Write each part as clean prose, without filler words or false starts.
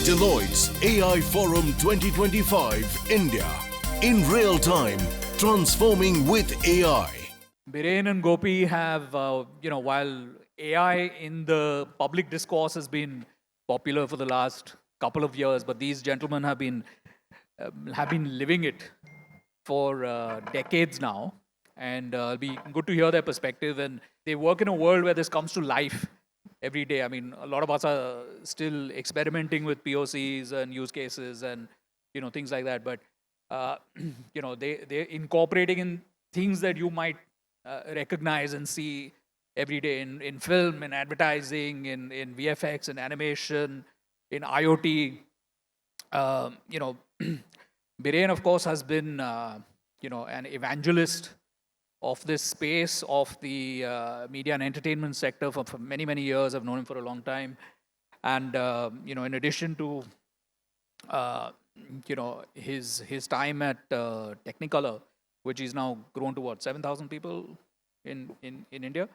Deloitte's AI Forum 2025 India. In real time, transforming with AI. Biren and Gopi have, while AI in the public discourse has been popular for the last couple of years, but these gentlemen have been living it for decades now, and it'll be good to hear their perspective. And they work in a world where this comes to life every day. I mean, a lot of us are still experimenting with POCs and use cases and things like that. But they're incorporating in things that you might recognize and see every day in film, in advertising, in VFX, in animation, in IoT. Biren, of course, has been an evangelist of this space of the media and entertainment sector for many, many years. I've known him for a long time. And, in addition to, his time at Technicolor, which is now grown to 7,000 people in India.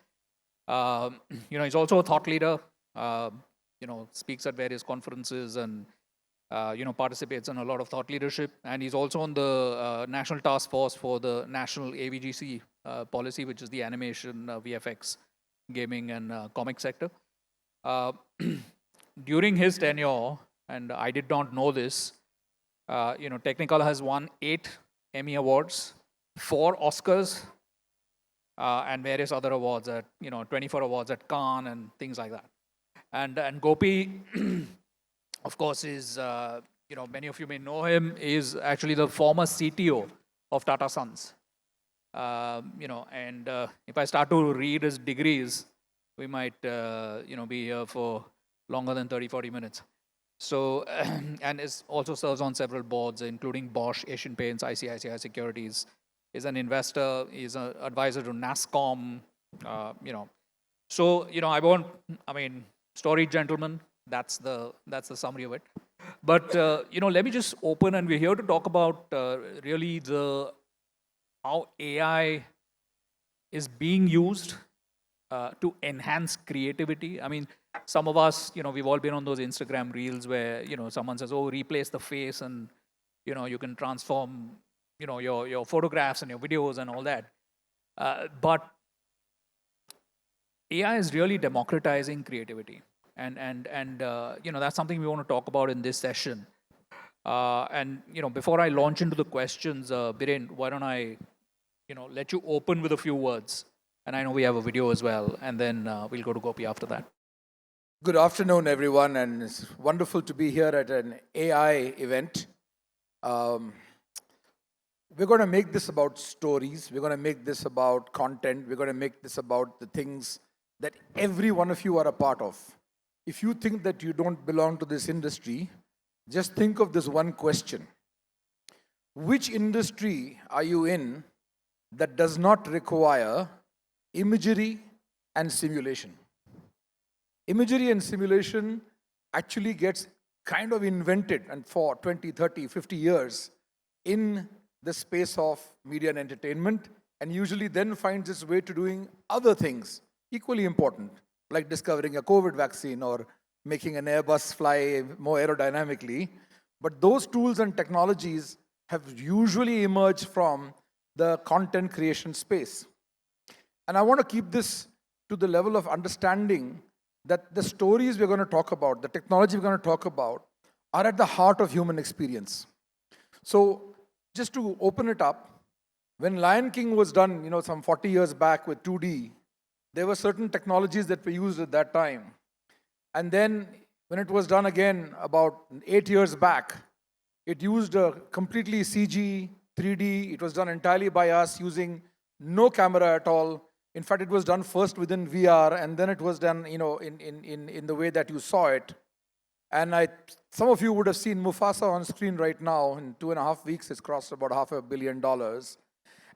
He's also a thought leader, speaks at various conferences and, participates in a lot of thought leadership. And he's also on the national task force for the national AVGC policy, which is the animation, VFX, gaming and comic sector. During his tenure, and I did not know this, Technicolor has won 8 Emmy Awards, 4 Oscars, and various other awards at, 24 awards at Cannes and things like that. And Gopi, of course, is, many of you may know him, is actually the former CTO of Tata Sons. If I start to read his degrees, we might, be here for longer than 30, 40 minutes. So, and also serves on several boards, including Bosch, Asian Paints, ICICI Securities, is an investor, is an advisor to NASSCOM, So, storied gentleman, that's the summary of it. But, let me just open, and we're here to talk about really how AI is being used to enhance creativity. I mean, some of us, we've all been on those Instagram reels where, someone says, oh, replace the face and, you can transform, your photographs and your videos and all that. But AI is really democratizing creativity. And that's something we want to talk about in this session. Before I launch into the questions, Biren, why don't I, let you open with a few words. And I know we have a video as well, and then we'll go to Gopi after that. Good afternoon, everyone, and it's wonderful to be here at an AI event. We're going to make this about stories. We're going to make this about content. We're going to make this about the things that every one of you are a part of. If you think that you don't belong to this industry, just think of this one question. Which industry are you in that does not require imagery and simulation? Imagery and simulation actually gets kind of invented and for 20, 30, 50 years in the space of media and entertainment, and usually then finds its way to doing other things equally important, like discovering a COVID vaccine or making an Airbus fly more aerodynamically. But those tools and technologies have usually emerged from the content creation space. And I want to keep this to the level of understanding that the stories we're going to talk about, the technology we're going to talk about, are at the heart of human experience. So just to open it up, when Lion King was done, some 40 years back with 2D, there were certain technologies that were used at that time. And then when it was done again about 8 years back, it used a completely CG, 3D. It was done entirely by us using no camera at all. In fact, it was done first within VR, and then it was done, in the way that you saw it. And some of you would have seen Mufasa on screen right now. In 2.5 weeks, it's crossed about $500 million.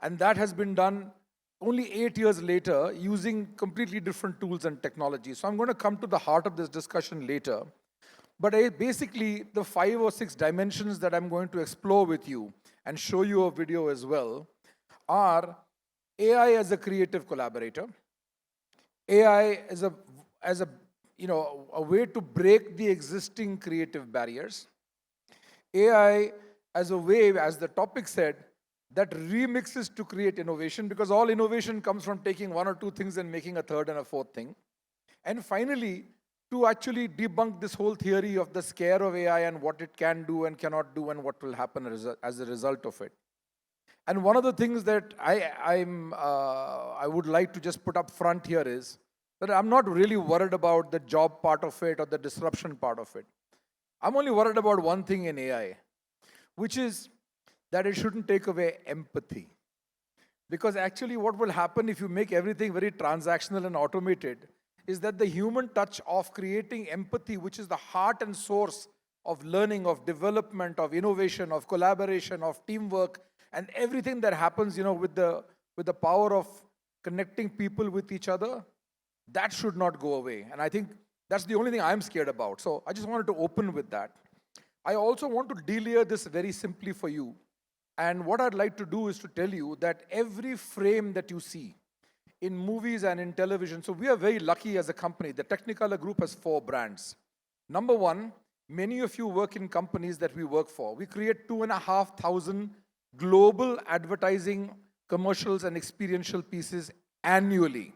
And that has been done only 8 years later using completely different tools and technologies. So I'm going to come to the heart of this discussion later. But basically, the 5 or 6 dimensions that I'm going to explore with you and show you a video as well are AI as a creative collaborator, AI as a a way to break the existing creative barriers. AI as a way, as the topic said, that remixes to create innovation, because all innovation comes from taking one or two things and making a third and a fourth thing. And finally, to actually debunk this whole theory of the scare of AI and what it can do and cannot do and what will happen as a result of it. And one of the things that I would like to just put up front here is that I'm not really worried about the job part of it or the disruption part of it. I'm only worried about one thing in AI, which is that it shouldn't take away empathy. Because actually what will happen if you make everything very transactional and automated is that the human touch of creating empathy, which is the heart and source of learning, of development, of innovation, of collaboration, of teamwork, and everything that happens, with the power of connecting people with each other, that should not go away. And I think that's the only thing I'm scared about. So I just wanted to open with that. I also want to delayer this very simply for you. And what I'd like to do is to tell you that every frame that you see in movies and in television, so we are very lucky as a company. The Technicolor Group has 4 brands. Number one, many of you work in companies that we work for. We create 2,500 global advertising, commercials, and experiential pieces annually.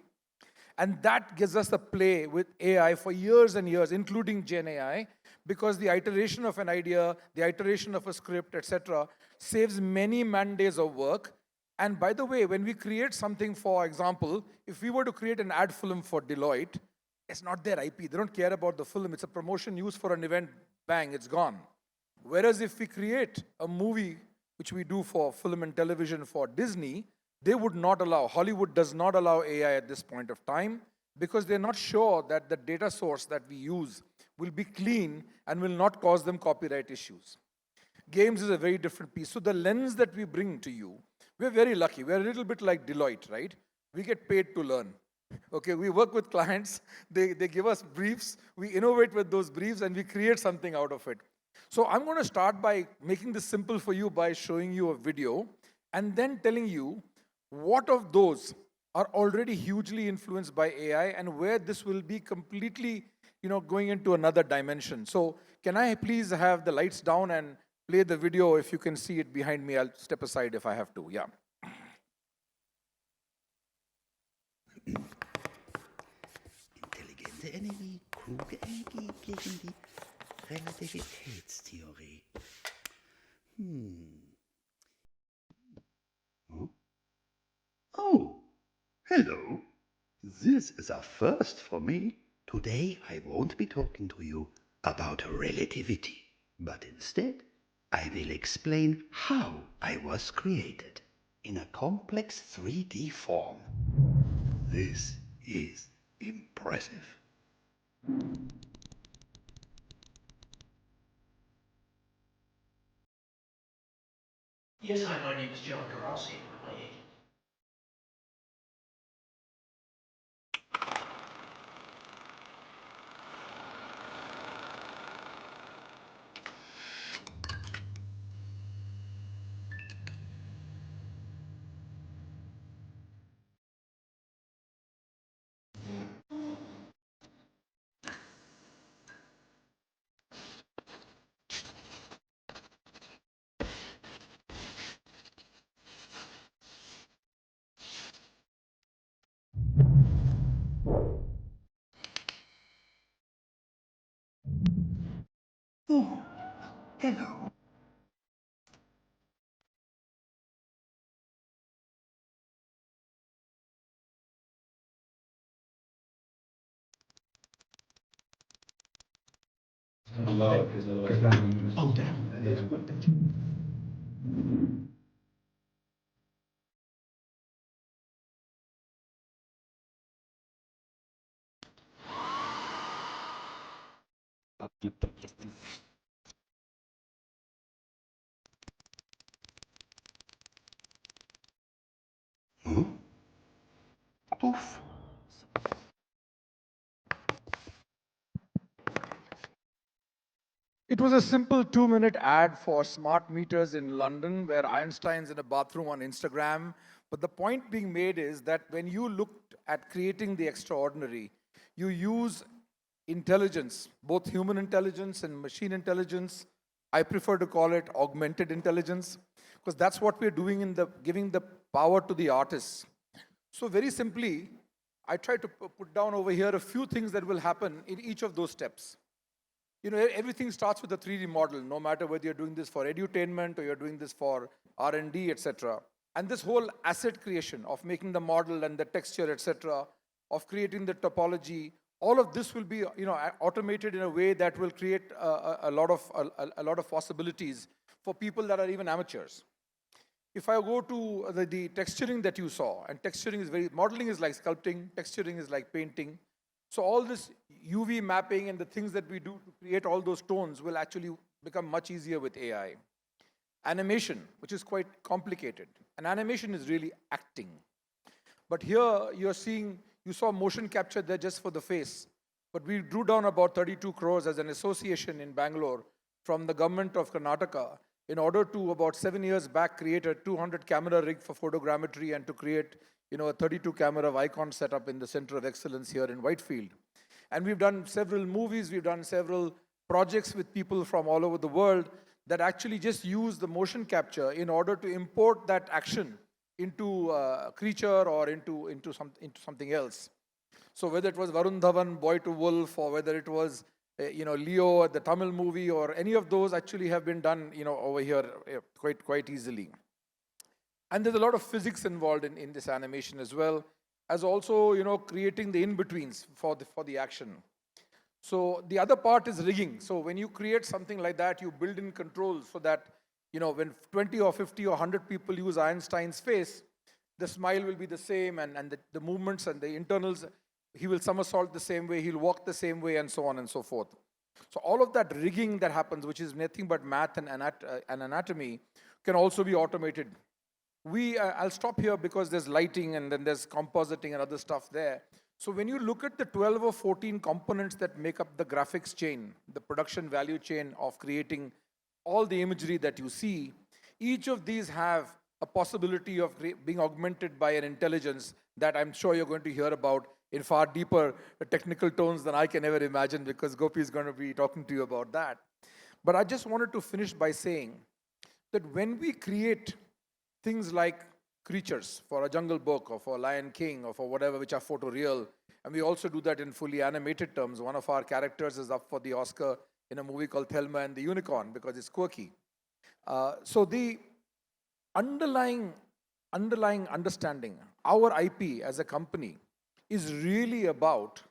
And that gives us a play with AI for years and years, including Gen AI, because the iteration of an idea, the iteration of a script, etc., saves many man-days of work. And by the way, when we create something, for example, if we were to create an ad film for Deloitte, it's not their IP. They don't care about the film. It's a promotion used for an event. Bang, it's gone. Whereas if we create a movie, which we do for film and television for Disney, they would not allow, Hollywood does not allow AI at this point of time, because they're not sure that the data source that we use will be clean and will not cause them copyright issues. Games is a very different piece. So the lens that we bring to you, we're very lucky. We're a little bit like Deloitte, right? We get paid to learn. Okay, we work with clients, they give us briefs, we innovate with those briefs, and we create something out of it. So I'm going to start by making this simple for you by showing you a video and then telling you what of those are already hugely influenced by AI and where this will be completely, going into another dimension. So can I please have the lights down and play the video? If you can see it behind me, I'll step aside if I have to. Yeah. Intelligente Energie, kluge Energie gegen die Relativitätstheorie. Huh? Oh, hello. This is a first for me. Today I won't be talking to you about relativity, but instead I will explain how I was created in a complex 3D form. This is impressive. Yes, hi, my name is John Garossi. I'm my agent. Oh, hello. Oh, damn. Huh? Poof. It was a simple 2-minute ad for smart meters in London where Einstein's in a bathroom on Instagram. But the point being made is that when you looked at creating the extraordinary, you use intelligence, both human intelligence and machine intelligence. I prefer to call it augmented intelligence because that's what we're doing in the giving the power to the artists. So very simply, I try to put down over here a few things that will happen in each of those steps. You know, everything starts with a 3D model, no matter whether you're doing this for edutainment or you're doing this for R&D, etc. And this whole asset creation of making the model and the texture, etc., of creating the topology, all of this will be, you know, automated in a way that will create a lot of possibilities for people that are even amateurs. If I go to the texturing that you saw, and texturing is modeling is like sculpting, texturing is like painting. So all this UV mapping and the things that we do to create all those tones will actually become much easier with AI. Animation, which is quite complicated. And animation is really acting. But here you're seeing, you saw motion capture there just for the face. But we drew down about 32 crores as an association in Bangalore from the government of Karnataka in order to, about 7 years back, create a 200 camera rig for photogrammetry and to create, you know, a 32 camera Vicon setup in the Center of Excellence here in Whitefield. And we've done several movies, we've done several projects with people from all over the world that actually just use the motion capture in order to import that action into a creature or into something else. So whether it was Varun Dhawan, Boy to Wolf, or whether it was Leo, the Tamil movie, or any of those actually have been done, over here quite easily. And there's a lot of physics involved in this animation as well, as also, creating the in-betweens for the action. So the other part is rigging. So when you create something like that, you build in controls so that, when 20 or 50 or 100 people use Einstein's face, the smile will be the same, and the movements and the internals, he will somersault the same way, he'll walk the same way, and so on and so forth. So all of that rigging that happens, which is nothing but math and anatomy, can also be automated. I'll stop here because there's lighting and then there's compositing and other stuff there. So when you look at the 12 or 14 components that make up the graphics chain, the production value chain of creating all the imagery that you see, each of these have a possibility of being augmented by an intelligence that I'm sure you're going to hear about in far deeper technical tones than I can ever imagine, because Gopi is going to be talking to you about that. But I just wanted to finish by saying that when we create things like creatures for a Jungle Book or for Lion King or for whatever, which are photoreal, and we also do that in fully animated terms. One of our characters is up for the Oscar in a movie called Thelma and the Unicorn because it's quirky. So the underlying understanding, our IP as a company, is really about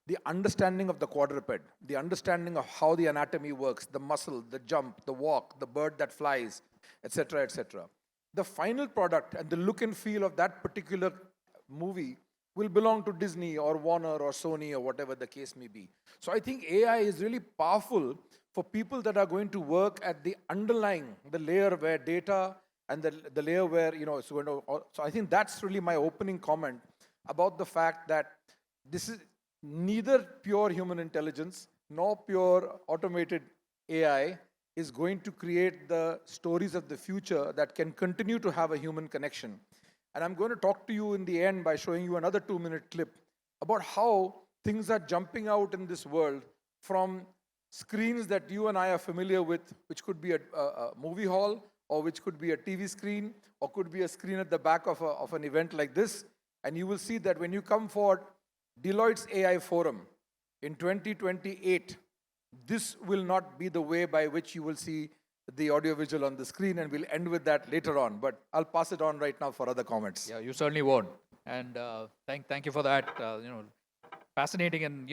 the understanding of the quadruped, the understanding of how the anatomy works, the muscle, the jump, the walk, the bird that flies, etc., etc. The final product and the look and feel of that particular movie will belong to Disney or Warner or Sony or whatever the case may be. So I think AI is really powerful for people that are going to work at the underlying, the layer where data and the layer where, it's going to, so I think that's really my opening comment about the fact that this is neither pure human intelligence nor pure automated AI is going to create the stories of the future that can continue to have a human connection. And I'm going to talk to you in the end by showing you another 2-minute clip about how things are jumping out in this world from screens that you and I are familiar with, which could be a movie hall, or which could be a TV screen, or could be a screen at the back of an event like this. And you will see that when you come for Deloitte's AI Forum in 2028, this will not be the way by which you will see the audiovisual on the screen, and we'll end with that later on. But I'll pass it on right now for other comments. Yeah, you certainly won't. And thank you for that. Fascinating, and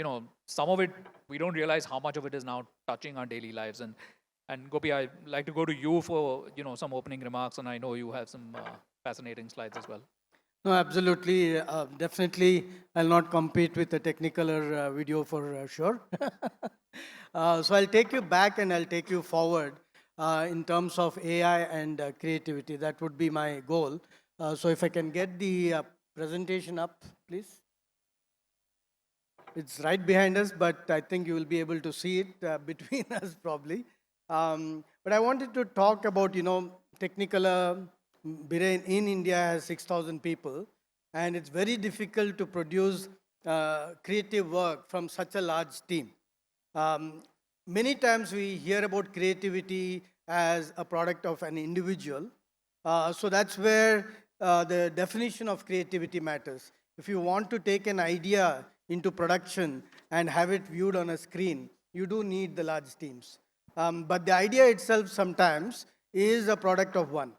some of it we don't realize how much of it is now touching our daily lives. And Gopi, I'd like to go to you for some opening remarks, and I know you have some fascinating slides as well. No, absolutely. Definitely, I'll not compete with the Technicolor video for sure. So I'll take you back and I'll take you forward in terms of AI and creativity. That would be my goal. So if I can get the presentation up, please. It's right behind us, but I think you will be able to see it between us probably. But I wanted to talk about, Technicolor. Biren in India has 6,000 people, and it's very difficult to produce creative work from such a large team. Um, Many times we hear about creativity as a product of an individual. So that's where the definition of creativity matters. If you want to take an idea into production and have it viewed on a screen, you do need the large teams. But the idea itself sometimes is a product of one.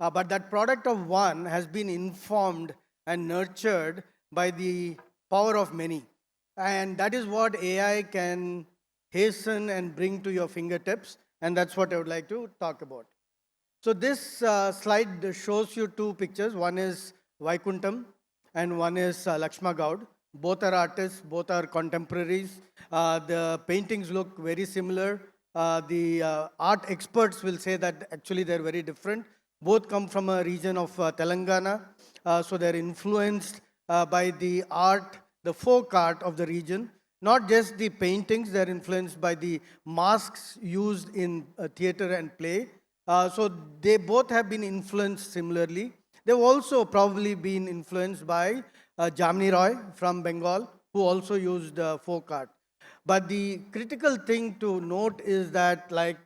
But that product of one has been informed and nurtured by the power of many. And that is what AI can hasten and bring to your fingertips. And that's what I would like to talk about. So this slide shows you two pictures. One is Vaikuntham and one is Lakshma Gaud. Both are artists, both are contemporaries. The paintings look very similar. The art experts will say that actually they're very different. Both come from a region of Telangana. So they're influenced by the art, the folk art of the region. Not just the paintings, they're influenced by the masks used in theater and play. So they both have been influenced similarly. They've also probably been influenced by Jamni Roy from Bengal, who also used folk art. But the critical thing to note is that, like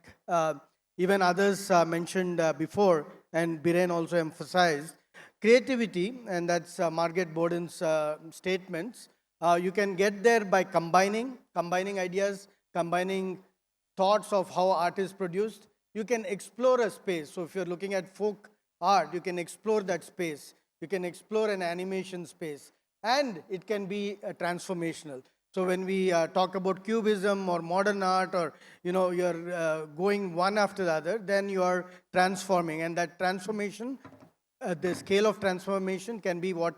even others mentioned before, and Biren also emphasized, creativity, and that's Margaret Boden's statements, you can get there by combining ideas, combining thoughts of how art is produced. You can explore a space. So if you're looking at folk art, you can explore that space. You can explore an animation space. And it can be transformational. So when we talk about cubism or modern art, or you're going one after the other, then you are transforming. And that transformation, the scale of transformation can be what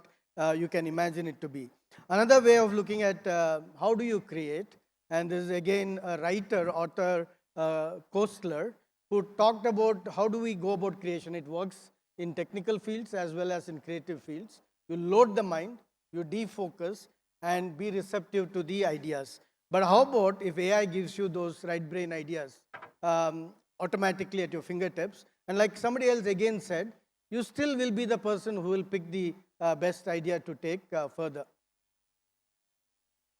you can imagine it to be. Another way of looking at how do you create, and this is again a writer, author, Kostler, who talked about how do we go about creation. It works in technical fields as well as in creative fields. You load the mind, you defocus, and be receptive to the ideas. But how about if AI gives you those right brain ideas automatically at your fingertips? And like somebody else again said, you still will be the person who will pick the best idea to take further.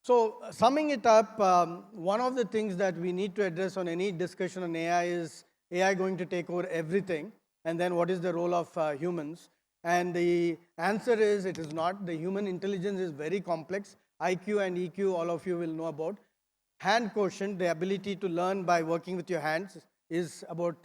So summing it up, one of the things that we need to address on any discussion on AI is AI going to take over everything? And then what is the role of humans? And the answer is it is not. The human intelligence is very complex. IQ and EQ, all of you will know about. Hand quotient, the ability to learn by working with your hands, is about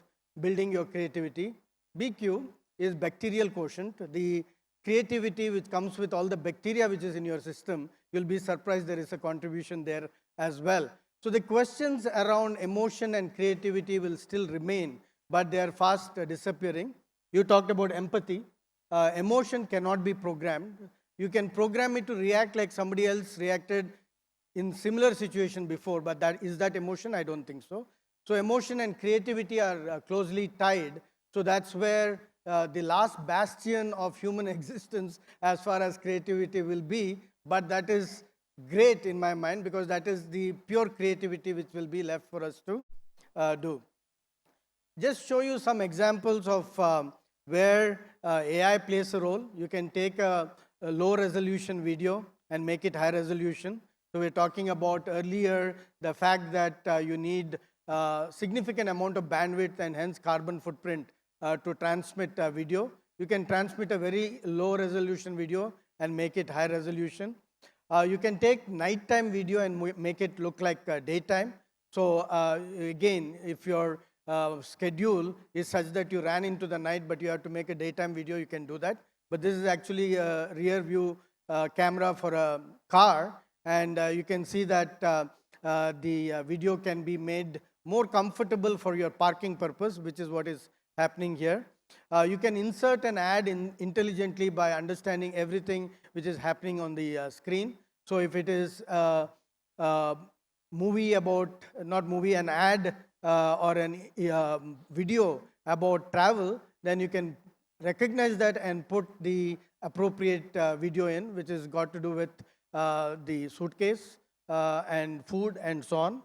building your creativity. BQ is bacterial quotient, the creativity which comes with all the bacteria which is in your system. You'll be surprised there is a contribution there as well. So the questions around emotion and creativity will still remain, but they are fast disappearing. You talked about empathy. Emotion cannot be programmed. You can program it to react like somebody else reacted in similar situation before, but is that emotion? I don't think so. So emotion and creativity are closely tied. So that's where the last bastion of human existence as far as creativity will be, but that is great in my mind because that is the pure creativity which will be left for us to do. Just show you some examples of where AI plays a role. You can take a low resolution video and make it high resolution. So we're talking about earlier the fact that you need significant amount of bandwidth and hence carbon footprint to transmit video. You can transmit a very low resolution video and make it high resolution. You can take nighttime video and make it look like daytime. So again, if your schedule is such that you ran into the night but you have to make a daytime video, you can do that. But this is actually a rear view camera for a car, and you can see that the video can be made more comfortable for your parking purpose, which is what is happening here. You can insert an ad intelligently by understanding everything which is happening on the screen. So if it is a movie about, not movie, an ad or an video about travel, then you can recognize that and put the appropriate video in, which has got to do with the suitcase and food and so on.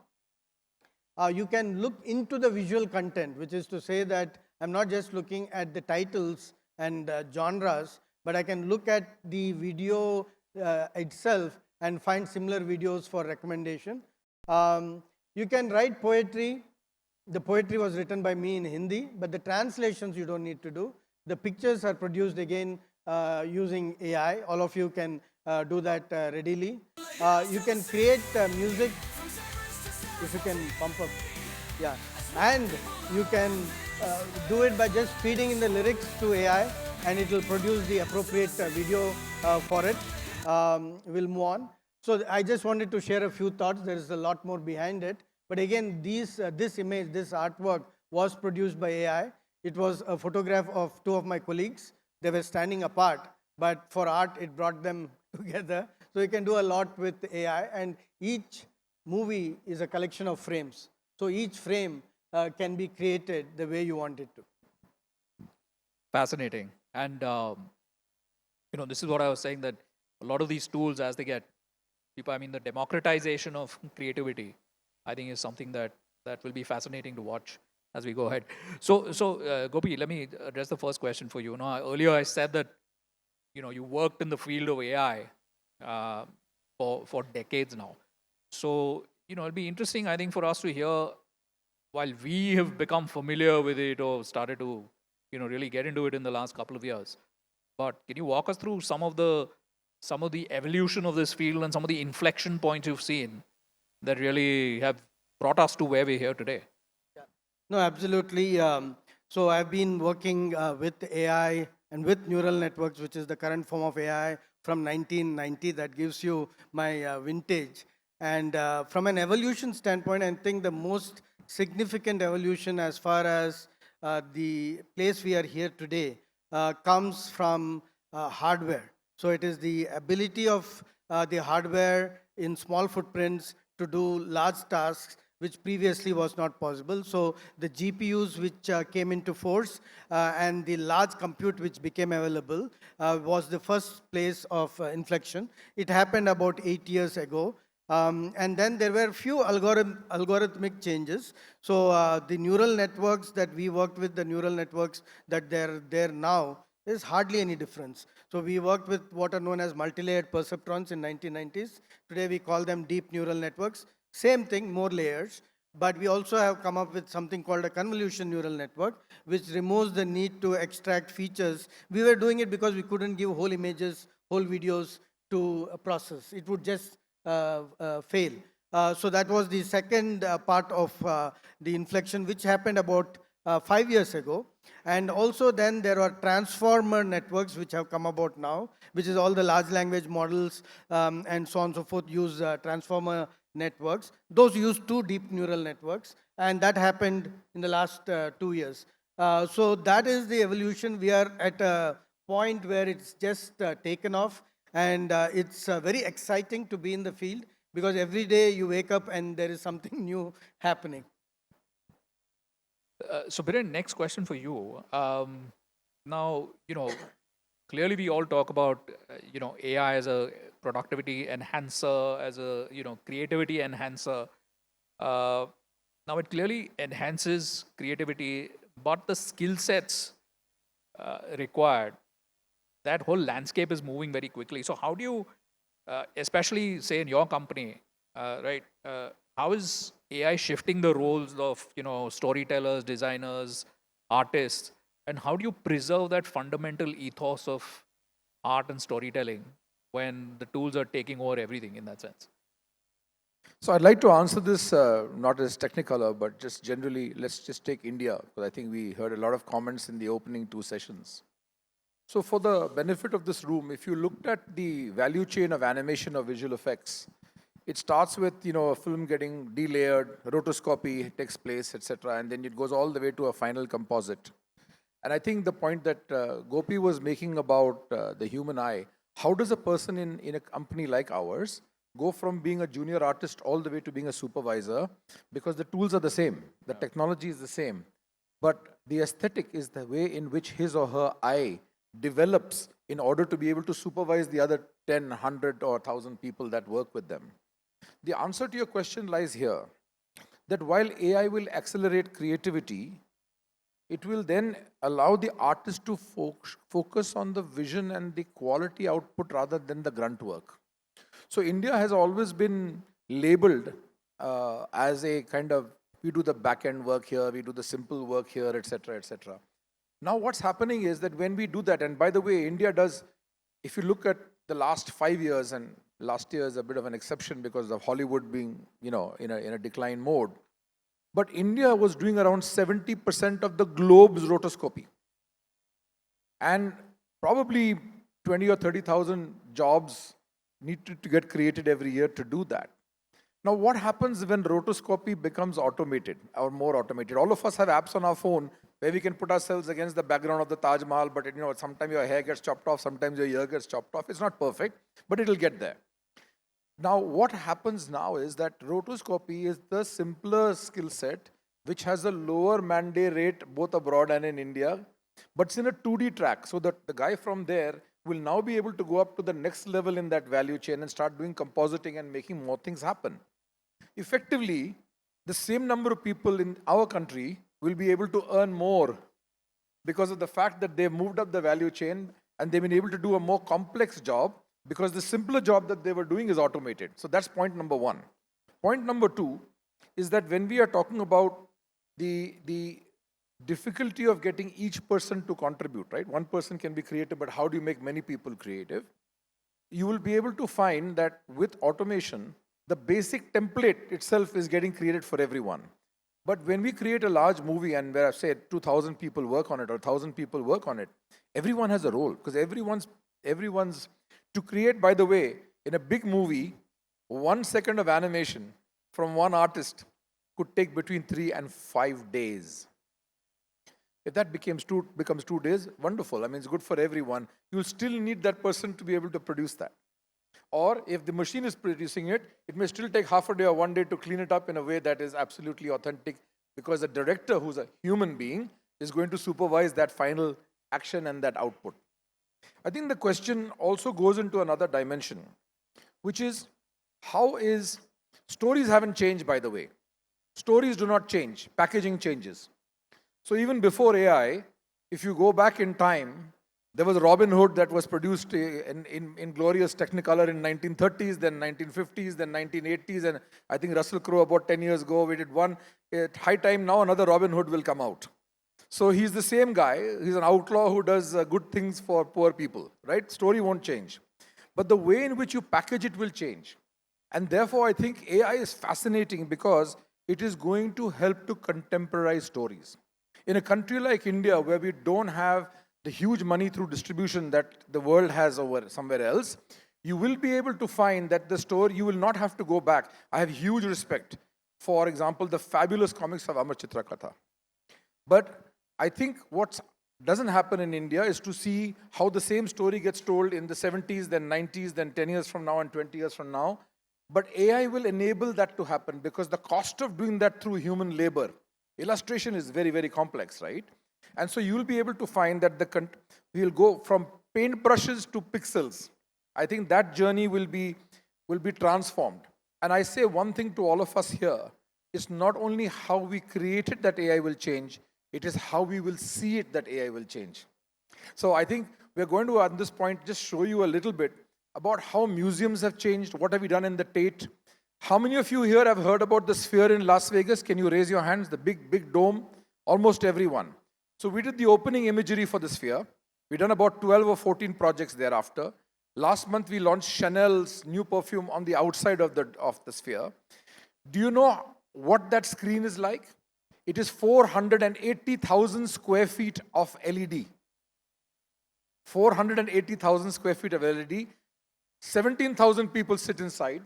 You can look into the visual content, which is to say that I'm not just looking at the titles and genres, but I can look at the video itself and find similar videos for recommendation. You can write poetry. The poetry was written by me in Hindi, but the translations you don't need to do. The pictures are produced again using AI. All of you can do that readily. You can create music, if you can pump up. Yeah, and you can do it by just feeding in the lyrics to AI, and it will produce the appropriate video for it. We'll move on. So I just wanted to share a few thoughts. There is a lot more behind it. But again, this image, this artwork was produced by AI. It was a photograph of two of my colleagues. They were standing apart, but for art, it brought them together. So you can do a lot with AI, and each movie is a collection of frames. So each frame can be created the way you want it to. Fascinating. And, this is what I was saying, that a lot of these tools, as they get people, I mean, the democratization of creativity, I think is something that will be fascinating to watch as we go ahead. So Gopi, let me address the first question for you. Earlier I said that, you worked in the field of AI for decades now. So, it'll be interesting, I think, for us to hear, while we have become familiar with it or started to, really get into it in the last couple of years. But can you walk us through some of the evolution of this field and some of the inflection points you've seen that really have brought us to where we're here today? Yeah. No, absolutely. So I've been working with AI and with neural networks, which is the current form of AI from 1990. That gives you my vintage. And from an evolution standpoint, I think the most significant evolution as far as the place we are here today comes from hardware. So it is the ability of the hardware in small footprints to do large tasks, which previously was not possible. So the GPUs which came into force and the large compute which became available was the first place of inflection. It happened about 8 years ago. And then there were few algorithmic changes. So the neural networks that we worked with, the neural networks that they're there now, there's hardly any difference. So we worked with what are known as multi-layered perceptrons in 1990s. Today we call them deep neural networks. Same thing, more layers. But we also have come up with something called a convolution neural network, which removes the need to extract features. We were doing it because we couldn't give whole images, whole videos to a process. It would just fail. So that was the second part of the inflection, which happened about 5 years ago. And also then there are transformer networks which have come about now, which is all the large language models and so on and so forth use transformer networks. Those use two deep neural networks, and that happened in the last 2 years. So that is the evolution. We are at a point where it's just taken off, and it's very exciting to be in the field because every day you wake up and there is something new happening. So Biren, next question for you. Now, clearly we all talk about, AI as a productivity enhancer, as a, creativity enhancer. Now it clearly enhances creativity, but the skill sets required, that whole landscape is moving very quickly. So how do you, especially say in your company, right, how is AI shifting the roles of, storytellers, designers, artists, and how do you preserve that fundamental ethos of art and storytelling when the tools are taking over everything in that sense? So I'd like to answer this not as technicolor, but just generally, let's just take India, because I think we heard a lot of comments in the opening 2 sessions. So for the benefit of this room, if you looked at the value chain of animation or visual effects, it starts with, a film getting delayered, rotoscopy takes place, etc., and then it goes all the way to a final composite. And I think the point that Gopi was making about the human eye, how does a person in a company like ours go from being a junior artist all the way to being a supervisor? Because the tools are the same, the technology is the same, but the aesthetic is the way in which his or her eye develops in order to be able to supervise the other 10, 100 or 1,000 people that work with them. The answer to your question lies here, that while AI will accelerate creativity, it will then allow the artist to focus on the vision and the quality output rather than the grunt work. So India has always been labeled as a kind of, we do the back-end work here, we do the simple work here, etc., etc. Now what's happening is that when we do that, and by the way, India does, if you look at the last 5 years, and last year is a bit of an exception because of Hollywood being, in a decline mode, but India was doing around 70% of the globe's rotoscopy. And probably 20 or 30,000 jobs need to get created every year to do that. Now, what happens when rotoscopy becomes automated or more automated? All of us have apps on our phone where we can put ourselves against the background of the Taj Mahal, but sometimes your hair gets chopped off, sometimes your ear gets chopped off. It's not perfect, but it'll get there. Now, what happens now is that rotoscopy is the simpler skill set, which has a lower man-day rate both abroad and in India, but it's in a 2D track, so that the guy from there will now be able to go up to the next level in that value chain and start doing compositing and making more things happen. Effectively, the same number of people in our country will be able to earn more because of the fact that they've moved up the value chain and they've been able to do a more complex job because the simpler job that they were doing is automated. So that's point number one. Point number two is that when we are talking about the difficulty of getting each person to contribute, right? One person can be creative, but how do you make many people creative? You will be able to find that with automation, the basic template itself is getting created for everyone. But when we create a large movie and where I say 2,000 people work on it or 1,000 people work on it, everyone has a role because everyone's to create, by the way, in a big movie, 1 second of animation from one artist could take between 3 and 5 days. If that becomes 2 days, wonderful. I mean, it's good for everyone. You'll still need that person to be able to produce that. Or if the machine is producing it, it may still take half a day or 1 day to clean it up in a way that is absolutely authentic because the director, who's a human being, is going to supervise that final action and that output. I think the question also goes into another dimension, which is stories haven't changed, by the way. Stories do not change. Packaging changes. So even before AI, if you go back in time, there was Robin Hood that was produced in glorious Technicolor in 1930s, then 1950s, then 1980s, and I think Russell Crowe about 10 years ago, we did one. At high time now, another Robin Hood will come out. So he's the same guy. He's an outlaw who does good things for poor people, right? Story won't change. But the way in which you package it will change. And therefore, I think AI is fascinating because it is going to help to contemporize stories. In a country like India, where we don't have the huge money through distribution that the world has over somewhere else, you will be able to find that the story, you will not have to go back. I have huge respect, for example, the fabulous comics of Amar Chitra Katha. But I think what doesn't happen in India is to see how the same story gets told in the 70s, then 90s, then 10 years from now and 20 years from now. But AI will enable that to happen because the cost of doing that through human labor, illustration is very, very complex, right? And so you will be able to find that we'll go from paintbrushes to pixels. I think that journey will be transformed. And I say one thing to all of us here, it's not only how we created that AI will change, it is how we will see it that AI will change. So I think we're going to, at this point, just show you a little bit about how museums have changed, what have we done in the Tate. How many of you here have heard about the Sphere in Las Vegas? Can you raise your hands? The big dome? Almost everyone. So we did the opening imagery for the Sphere. We've done about 12 or 14 projects thereafter. Last month, we launched Chanel's new perfume on the outside of the Sphere. Do you know what that screen is like? It is 480,000 square feet of LED. 480,000 square feet of LED. 17,000 people sit inside.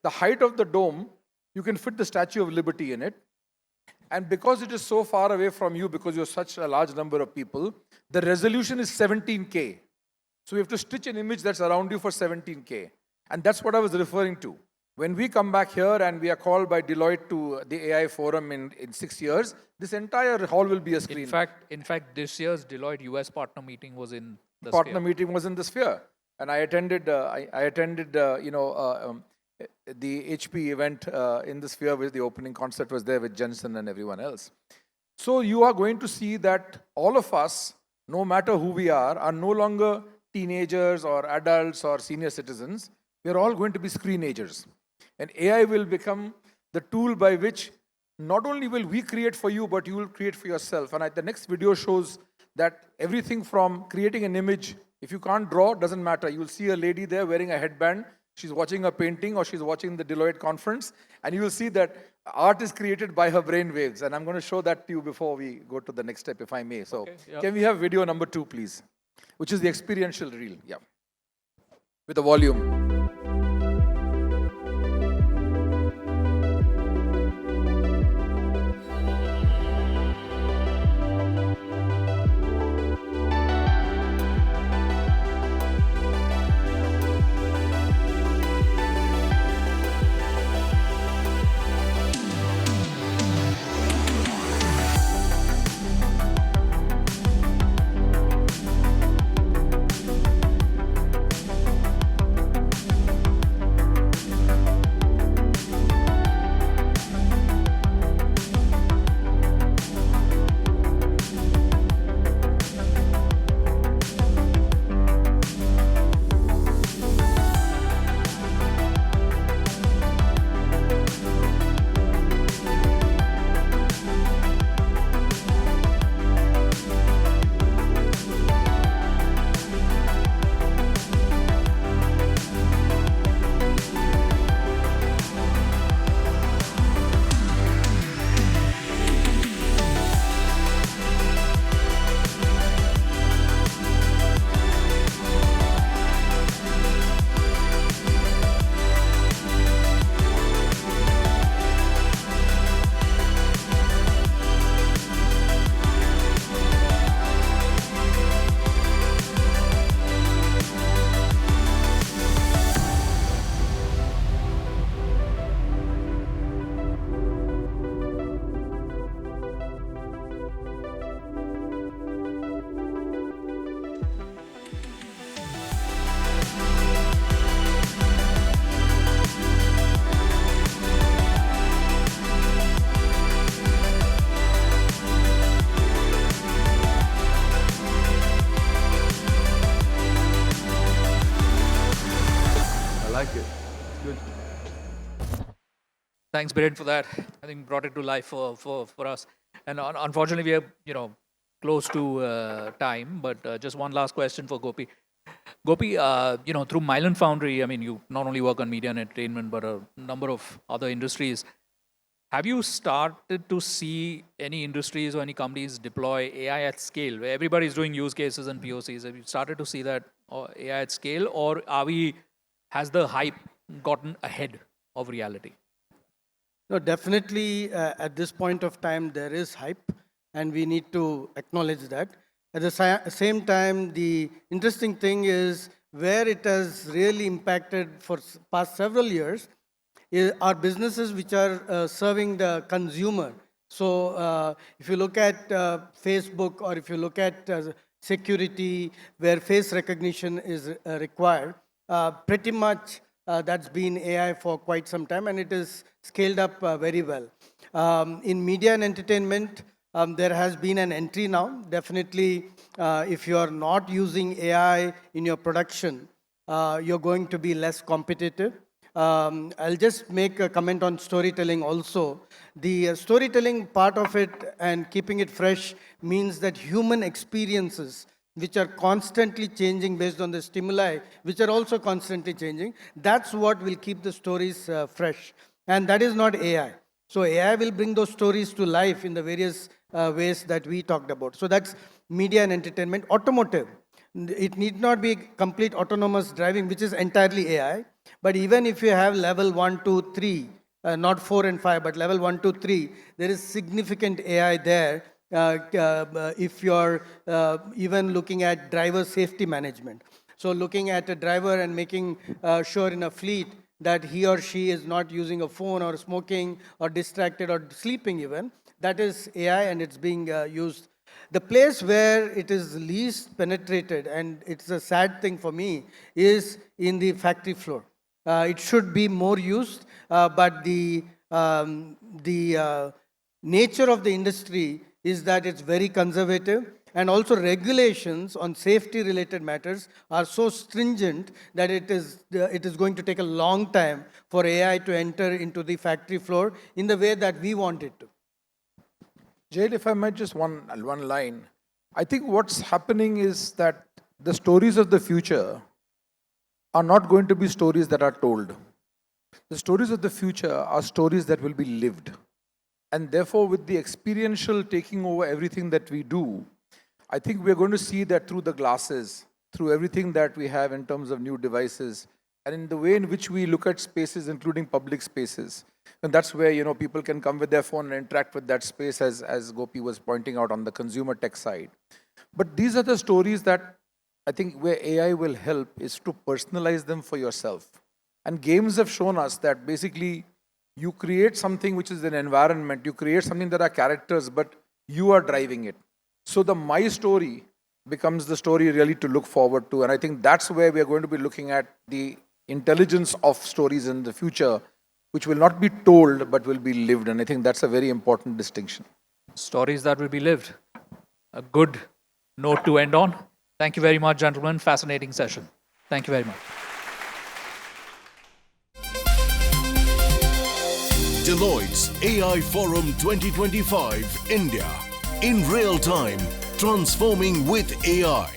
The height of the dome, you can fit the Statue of Liberty in it. And because it is so far away from you, because you're such a large number of people, the resolution is 17K. So we have to stitch an image that's around you for 17K. And that's what I was referring to. When we come back here and we are called by Deloitte to the AI Forum in 6 years, this entire hall will be a screen. In fact, this year's Deloitte US partner meeting was in the Partner meeting was in the Sphere. And I attended, the HP event in the Sphere, where the opening concert was there with Jensen and everyone else. So you are going to see that all of us, no matter who we are no longer teenagers or adults or senior citizens. We're all going to be screenagers. And AI will become the tool by which not only will we create for you, but you will create for yourself. And the next video shows that everything from creating an image, if you can't draw, doesn't matter. You will see a lady there wearing a headband. She's watching a painting or she's watching the Deloitte conference. And you will see that art is created by her brain waves. And I'm going to show that to you before we go to the next step, if I may. So Okay, yeah. Can we have video number 2, please? Which is the experiential reel. Yeah. With the volume. like it. It's good. Thanks, Biren, for that. I think brought it to life for us. And unfortunately, we are close to time. But just one last question for Gopi. Gopi, through Milan Foundry, I mean, you not only work on media and entertainment, but a number of other industries. Have you started to see any industries or any companies deploy AI at scale, where everybody's doing use cases and POCs? Have you started to see that AI at scale, or has the hype gotten ahead of reality? No, definitely at this point of time, there is hype, and we need to acknowledge that. At the same time, the interesting thing is where it has really impacted for past several years are businesses which are serving the consumer. So if you look at Facebook, or if you look at security, where face recognition is required, pretty much that's been AI for quite some time, and it is scaled up very well. In media and entertainment, there has been an entry now. Definitely, if you are not using AI in your production, you're going to be less competitive. I'll just make a comment on storytelling also. The storytelling part of it and keeping it fresh means that human experiences, which are constantly changing based on the stimuli, which are also constantly changing, that's what will keep the stories fresh. And that is not AI. So AI will bring those stories to life in the various ways that we talked about. So that's media and entertainment. Automotive. It need not be complete autonomous driving, which is entirely AI. But even if you have level 1, 2, 3, not 4 and 5, but level 1, 2, 3, there is significant AI there. If you're even looking at driver safety management. So looking at a driver and making sure in a fleet that he or she is not using a phone or smoking or distracted or sleeping even, that is AI, and it's being used. The place where it is least penetrated, and it's a sad thing for me, is in the factory floor. It should be more used, but the nature of the industry is that it's very conservative. and also regulations on safety-related matters are so stringent that it is going to take a long time for AI to enter into the factory floor in the way that we want it to. Jehil, if I might just one line, I think what's happening is that the stories of the future are not going to be stories that are told. The stories of the future are stories that will be lived. And therefore, with the experiential taking over everything that we do, I think we're going to see that through the glasses, through everything that we have in terms of new devices, and in the way in which we look at spaces, including public spaces. And that's where, you know, people can come with their phone and interact with that space, as Gopi was pointing out on the consumer tech side. But these are the stories that I think where AI will help is to personalize them for yourself. And games have shown us that basically you create something which is an environment, you create something that are characters, but you are driving it. So the my story becomes the story really to look forward to. And I think that's where we are going to be looking at the intelligence of stories in the future, which will not be told, but will be lived. And I think that's a very important distinction. Stories that will be lived. A good note to end on. Thank you very much, gentlemen. Fascinating session. Thank you very much. Deloitte's AI Forum 2025 India. In real time, transforming with AI.